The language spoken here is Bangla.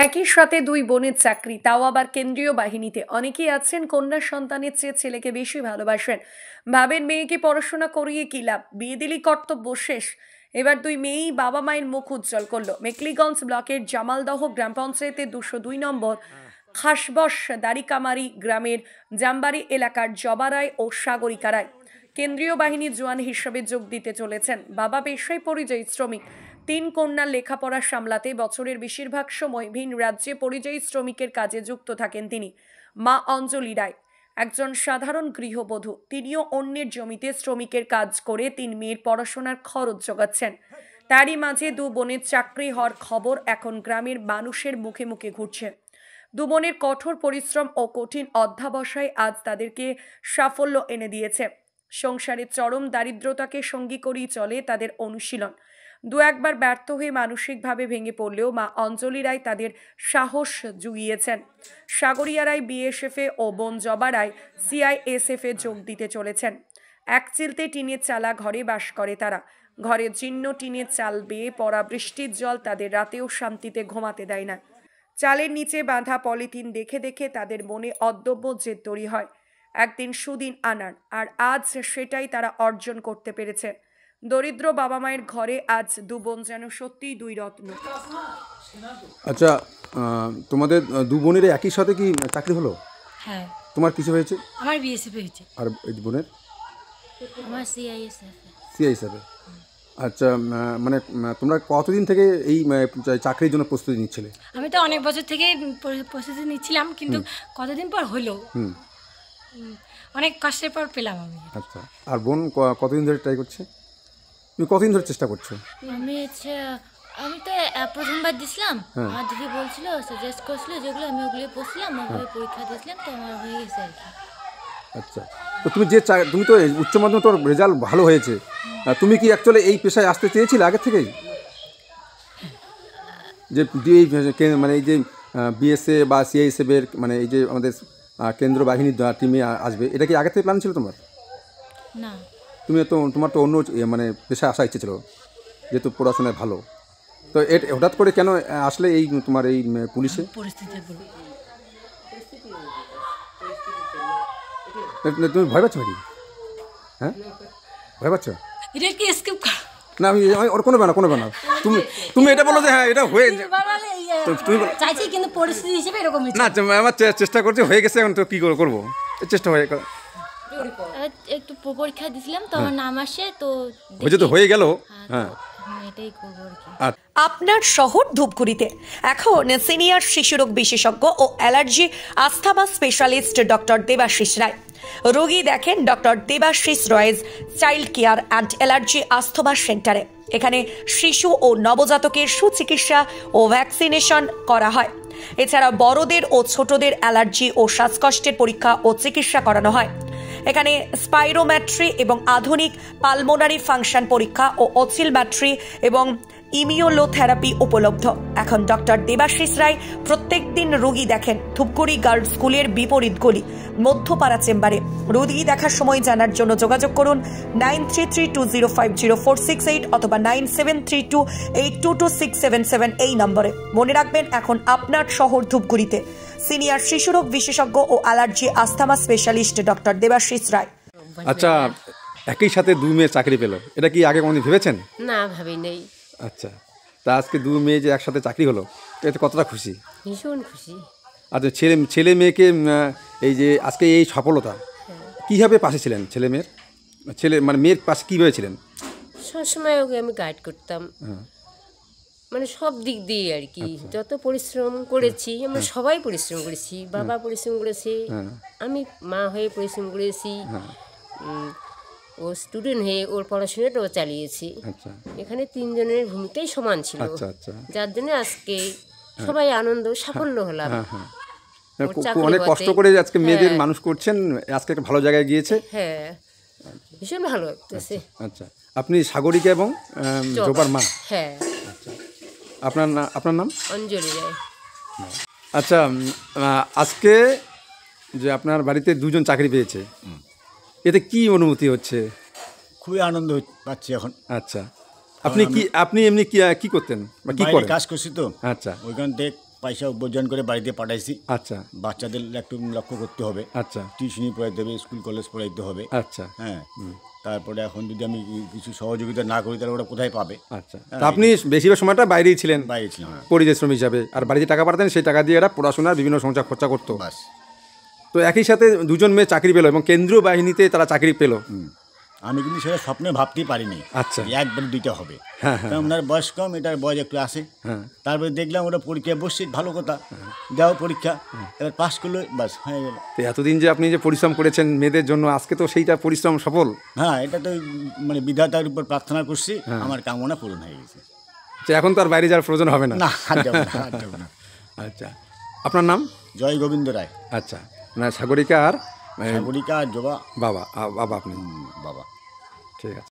একই সাথে দুই বোনের চাকরি, তাও আবার কেন্দ্রীয় বাহিনীতে। অনেকেই আছেন কন্যা সন্তানের চেয়ে ছেলেকে বেশি ভালোবাসেন, ভাবেন মেয়েকে পড়াশোনা করিয়ে কি লাভ, বিয়ে দিলেই কর্তব্য শেষ। এবার দুই মেয়েই বাবা মায়ের মুখ উজ্জ্বল করলো। মেকলিগঞ্জ ব্লকের জামালদহ গ্রাম পঞ্চায়েতের 202 নম্বর খাসবস দাড়িকামারি গ্রামের জামবাড়ি এলাকার জবা রায় ও সাগরিকা রায় কেন্দ্রীয় বাহিনীর জওয়ান হিসেবে যোগ দিতে চলেছেন। বাবা পেশায় পরিযায়ী শ্রমিক। তিন কন্যার লেখাপড়া সামলাতে বছরের বেশিরভাগ সময় ভিন রাজ্যে পরিযায়ী শ্রমিকের কাজে যুক্ত থাকেন তিনি। মা অঞ্জলি রায় একজন সাধারণ গৃহবধূ। তিনিও অন্যের জমিতে শ্রমিকের কাজ করে তিন মেয়ের পড়াশোনার খরচ জোগাচ্ছেন। তারই মাঝে দু বোনের চাকরি হওয়ার খবর এখন গ্রামের মানুষের মুখে মুখে ঘুরছে। দু বোনের কঠোর পরিশ্রম ও কঠিন অধ্যাবসায় আজ তাদেরকে সাফল্য এনে দিয়েছে। সংসারের চরম দারিদ্রতাকে সঙ্গী করেই চলে তাদের অনুশীলন। দু একবার ব্যর্থ হয়ে মানসিকভাবে ভেঙে পড়লেও মা অঞ্জলি রায় তাদের সাহস জুগিয়েছেন। সাগরিয়া রায় বিএসএফে ও বোন জবা রায় সিআইএসএফে যোগ দিতে চলেছেন। এক চিলতে টিনের চালা ঘরে বাস করে তারা। ঘরের জীর্ণ টিনের চাল বেয়ে পড়া বৃষ্টির জল তাদের রাতেও শান্তিতে ঘুমাতে দেয় না। চালের নিচে বাঁধা পলিথিন দেখে দেখে তাদের মনে অদ্যব্য জেদ তৈরি হয় একদিন সুদিন আনার, আর আজ সেটাই তারা অর্জন করতে পেরেছে। দরিদ্র বাবা মায়ের ঘরে আজ দু বোন যেন সত্যিই দুই রত্ন। আচ্ছা, তোমাদের দু বোনের একই সাথে কি চাকরি হলো? হ্যাঁ। তোমার কিছু হয়েছে? আমার বিএসএফ হয়েছে। আর এই বোনের? আমার সিআইএসএফ। সিআইএসএফ। আচ্ছা, মানে তোমরা কতদিন থেকে এই চাকরির জন্য প্রস্তুতি নিচ্ছিলে? আমি তো অনেক বছর থেকে প্রস্তুতি নিচ্ছিলাম, কিন্তু কতদিন পর হলো, অনেক কষ্টের পর পেলাম আমি। আচ্ছা, আর বোন কতদিন ধরে ট্রাই করছে? তুমি কতদিন ধরে চেষ্টা করছো? আমি তো প্রথমবার দিছিলাম। আমার দিদি বলছিল, সাজেস্ট করছিল যেগুলো, আমি ওগুলো পড়ছিলাম, ওগুলো পরীক্ষা দিয়েছিলাম, তো আমার হয়ে গেছে আর কি। আচ্ছা, তো তুমি তো উচ্চ মাধ্যমিক, তোর রেজাল্ট ভালো হয়েছে, তুমি কি অ্যাকচুয়ালি এই পেশায় আসতে চেয়েছিলে আগে থেকেই? যে মানে এই যে বিএসএ বা সিআইএসএফ এর মানে এই যে আমাদের কেন্দ্র বাহিনীর টিমে আসবে, এটা কি আগে থেকে প্ল্যান ছিল তোমার? না, তোমার তো অন্য মানে পেশায় আসার ইচ্ছে ছিল, যেহেতু পড়াশোনায় ভালো। তো হঠাৎ করে কেন আসলে এই তোমার এই পুলিশে? তুমি ভয় পাচ্ছ নাকি? হ্যাঁ, ভয় পাচ্ছ? না, আমি ওর কোনো বেনা। তুমি এটা বলো যে হ্যাঁ এটা হয়ে, তুমি চাইছি কিন্তু পরিস্থিতি হিসেবে এরকম না, আমার চেষ্টা করছি, হয়ে গেছে, এখন তো কী করবো, চেষ্টা হয়ে একটু পরীক্ষা দিয়েছিলাম, তো আমার নাম আসে, তো হয়ে গেল। হ্যাঁ, এটাই করবো আর কি। আপনার শহর ধূপগুড়িতে এখন সিনিয়র শিশুরোগ বিশেষজ্ঞ ও allergy asthma specialist doctor Debashis Roy রোগী দেখেন doctor Debashis Roy's child care and allergy asthma সেন্টারে। এখানে শিশু ও নবজাতকের সুচিকিৎসা ও ভ্যাকসিনেশন করা হয়। এছাড়া বড়দের ও ছোটদের অ্যালার্জি ও শ্বাসকষ্টের পরীক্ষা ও চিকিৎসা করানো হয়। এখানে স্পাইরোমেট্রি এবং আধুনিক পালমোনারি ফাংশন পরীক্ষা ও অসিলমেট্রি এবং ইমিউনোথেরাপি উপলব্ধ। এখন ডক্টর দেবাশিস রায় প্রত্যেক দিন রোগী দেখেন ধূপগুড়ি গার্লস স্কুলের বিপরীত গলি মধ্যপাড়া চেম্বারে। রোগী দেখার সময় জানার জন্য যোগাযোগ করুন 9332050468 অথবা 9732822677 এই নম্বরে। মনে রাখবেন, এখন আপনার শহর ধূপগুড়িতে সিনিয়র শিশুরোগ বিশেষজ্ঞ ও allergy asthma specialist doctor Debashis Roy. আচ্ছা, একই সাথে দুই মেয়ে চাকরি পেল, এটা কি আগে কোনোদিন ভেবেছেন? না, ভাবি নেই। আচ্ছা, তা আজকে দুই মেয়ে যে একসাথে চাকরি হলো, এতে কতটা খুশি? ভীষণ খুশি। আচ্ছা, ছেলে মেয়েকে এই যে আজকে এই সফলতা, কীভাবে পাশে ছিলেন? মানে মেয়ের পাশে কীভাবে ছিলেন? সবসময় ওকে আমি গাইড করতাম, মানে সব দিক দিয়ে আর কি। যত পরিশ্রম করেছি, আমরা সবাই পরিশ্রম করেছি, বাবা পরিশ্রম করেছে, আমি মা হয়ে পরিশ্রম করেছি, ও স্টুডেন্ট হয়ে ওর পড়াশোনাটাও চালিয়েছি। এখানে তিনজনের ভূমিকাই সমান ছিল, যার জন্য আজকে সবাই আনন্দ সাফল্য হলাম। অনেক কষ্ট করে আজকে মেয়েদের মানুষ করছেন, আজকে একটা ভালো জায়গায় গিয়েছে। হ্যাঁ, ভীষণ ভালো লাগতেছে। আচ্ছা, আপনি সাগরিকা এবং জবার মা? হ্যাঁ। আপনার নাম? অঞ্জলি রায়। আচ্ছা, আজকে যে আপনার বাড়িতে দুজন চাকরি পেয়েছে, এতে কি অনুভূতি হচ্ছে? খুবই আনন্দ পাচ্ছি এখন। আচ্ছা, আপনি এমনি কি করতেন বা কি করেন? কাজ করছি তো। আচ্ছা, ওইখান থেকে পয়সা উপার্জন করে বাড়িতে পাঠাইছি। আচ্ছা বাচ্চাদের একটু লক্ষ্য করতে হবে, আচ্ছা টিউশনি পড়াইতে হবে, স্কুল কলেজ পড়াইতে হবে। আচ্ছা হ্যাঁ, তারপরে এখন যদি আমি কিছু সহযোগিতা না করি তাহলে ওরা কোথায় পাবে? আচ্ছা তা আপনি বেশিরভাগ সময়টা বাইরেই ছিলেন বাইরে ছিলাম, হ্যাঁ। পরিশ্রম হিসাবে, আর বাড়িতে টাকা পাঠাতেন, সেই টাকা দিয়ে এরা পড়াশোনার বিভিন্ন সংসার খরচা করতো। বাস। তো একই সাথে দুজন মেয়ে চাকরি পেলো এবং কেন্দ্রীয় বাহিনীতে তারা চাকরি পেলো। আমি কিন্তু সেটা স্বপ্নে ভাবতেই পারিনি আচ্ছা। একবার দুইটা হবে। হ্যাঁ, হ্যাঁ। কারণ ওনার বয়স কম, এটার বয়স একটু আছে। হ্যাঁ। তারপরে দেখলাম ওরা পরীক্ষায় বসছে, ভালো কথা, দাও পরীক্ষা, এবার পাস করলো, বাস হয়ে গেল। তো এতদিন যে আপনি যে পরিশ্রম করেছেন মেয়েদের জন্য, আজকে তো সেইটা পরিশ্রম সফল। হ্যাঁ, এটা তো মানে বিধাতার উপর প্রার্থনা করছি, আমার কামনা পূরণ হয়ে গেছে। তো এখন তো আর বাইরে যাওয়ার প্রয়োজন হবে না। না, আর যাবো না, আর যাবো না। আচ্ছা, আপনার নাম? জয় গোবিন্দ রায়। আচ্ছা, না সাগরিকা আর সাগরিকা আর জবা বাবা, বাবা আপনি? বাবা। ঠিক আছে।